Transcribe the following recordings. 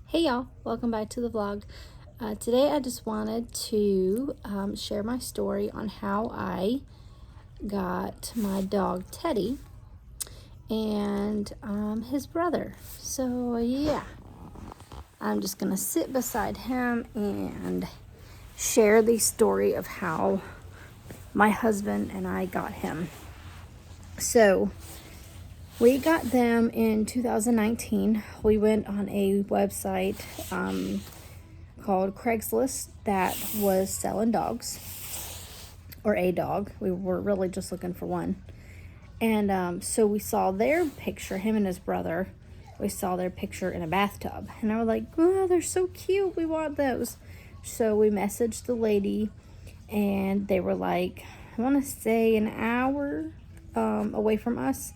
Hey y'all, welcome back to the vlog. Today I just wanted to share my story on how I got my dog Teddy and his brother. So yeah, I'm just gonna sit beside him and share the story of how my husband and I got him. So we got them in 2019. We went on a website called Craigslist that was selling dogs, or a dog. We were really just looking for one. And so we saw their picture, him and his brother. We saw their picture in a bathtub. And I was like, oh, they're so cute. We want those. So we messaged the lady, and they were like, I want to say an hour away from us.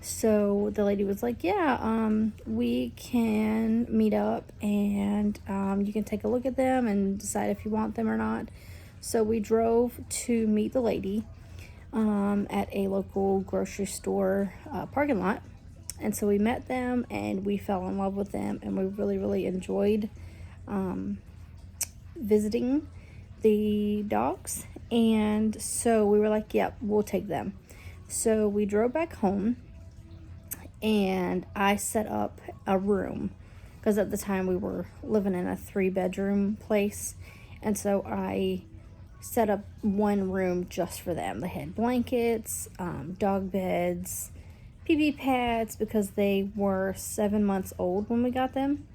So the lady was like, yeah, we can meet up and you can take a look at them and decide if you want them or not. So we drove to meet the lady at a local grocery store parking lot. And so we met them and we fell in love with them, and we really, really enjoyed visiting the dogs. And so we were like, yep, we'll take them. So we drove back home, and I set up a room because at the time we were living in a 3-bedroom place. And so I set up one room just for them. They had blankets, dog beds, pee pads, because they were 7 months old when we got them.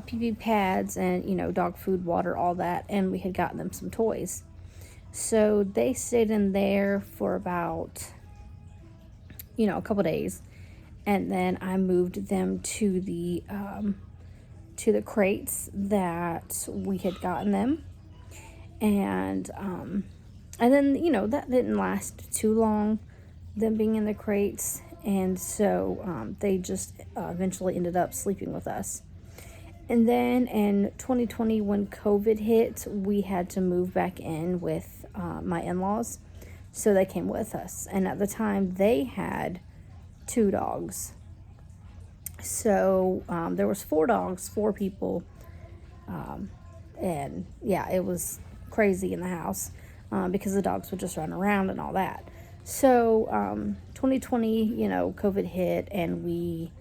Pee pads and, dog food, water, all that. And we had gotten them some toys. So they stayed in there for about a couple days, and then I moved them to the crates that we had gotten them, and then that didn't last too long, them being in the crates, and so they just eventually ended up sleeping with us. And then in 2020, when COVID hit, we had to move back in with my in-laws. So they came with us. And at the time, they had 2 dogs. So there was 4 dogs, 4 people. And yeah, it was crazy in the house because the dogs would just run around and all that. So 2020, COVID hit, and we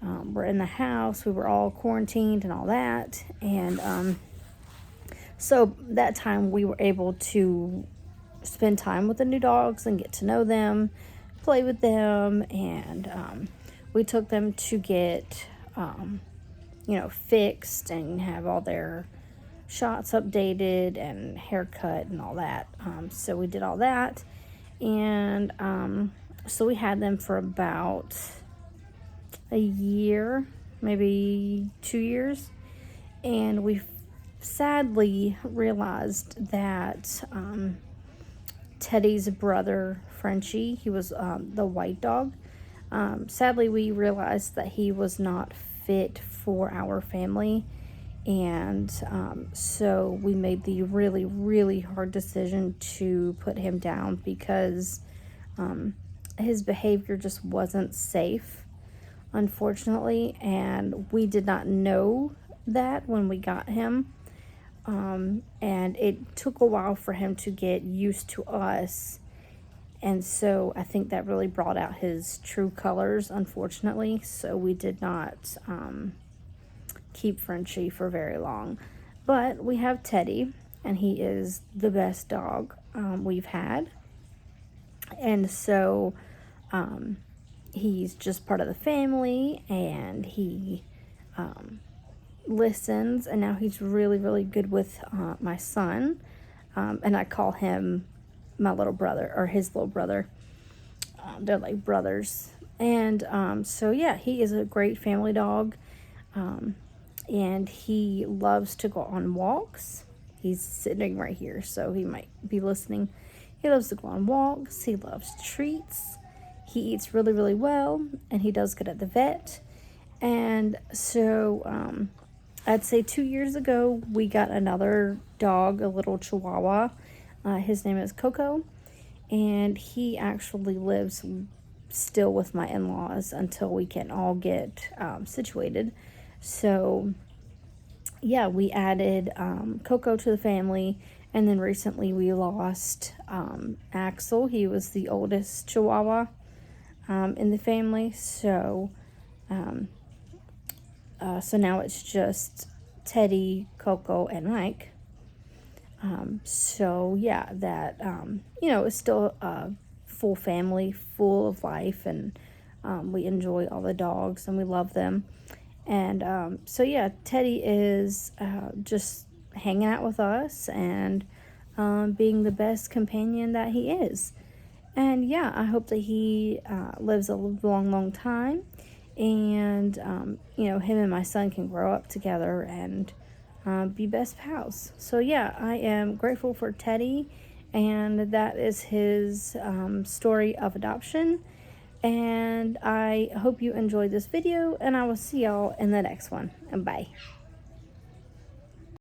were in the house. We were all quarantined and all that. And so that time we were able to spend time with the new dogs and get to know them, play with them, and we took them to get fixed and have all their shots updated and haircut and all that. So we did all that, and so we had them for about a year, maybe 2 years, and we sadly realized that Teddy's brother, Frenchie, he was the white dog. Sadly, we realized that he was not fit for our family, and so we made the really, really hard decision to put him down because his behavior just wasn't safe, unfortunately, and we did not know that when we got him. And it took a while for him to get used to us. And so I think that really brought out his true colors, unfortunately. So we did not keep Frenchie for very long. But we have Teddy, and he is the best dog we've had. And so he's just part of the family, and he listens, and now he's really, really good with my son, and I call him my little brother, or his little brother. They're like brothers. And so yeah, he is a great family dog, and he loves to go on walks. He's sitting right here, so he might be listening. He loves to go on walks. He loves treats. He eats really, really well, and he does good at the vet. And so I'd say 2 years ago, we got another dog, a little Chihuahua. His name is Coco, and he actually lives still with my in-laws until we can all get situated. So yeah, we added Coco to the family, and then recently we lost Axel. He was the oldest Chihuahua in the family, so so now it's just Teddy, Coco, and Mike. So yeah, that it's still a full family, full of life, and we enjoy all the dogs and we love them. And so yeah, Teddy is just hanging out with us and being the best companion that he is. And yeah, I hope that he lives a long, long time, and him and my son can grow up together and be best pals. So yeah, I am grateful for Teddy, and that is his story of adoption. And I hope you enjoyed this video, and I will see y'all in the next one. And bye.